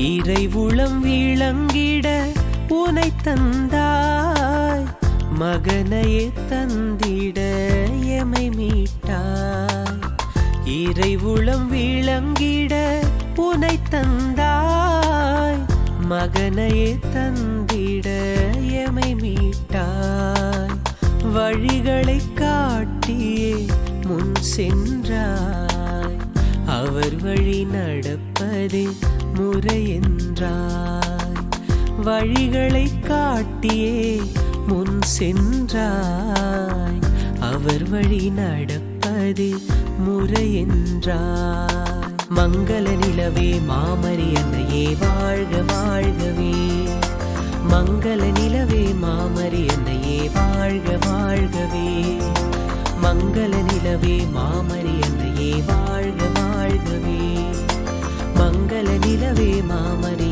இறைவுளம் விளங்கிட உனை தந்தாய், மகனையே தந்திட எமை மீட்டாய். இறைவுளம் விளங்கிட உனை தந்தாய், மகனையே தந்திட எமை மீட்டாய். வழிகளை காட்டியே முன் சென்றாய், அவர் வழி நடப்பதே முறையென்றாய். வழிகளை காட்டியே முன் சென்றாய், அவர் வழி நடப்பதே முறையென்றாய். மங்கள நிலவே மாமரி அன்னையே வாழ்க வாழ்கவே, மங்கள நிலவே மாமரி அன்னையே வாழ்க வாழ்கவே, மங்கள நிலவே மாமரி அன்னையே வாழ்க வாழ்கவே, மங்கள நிலவே மாமரி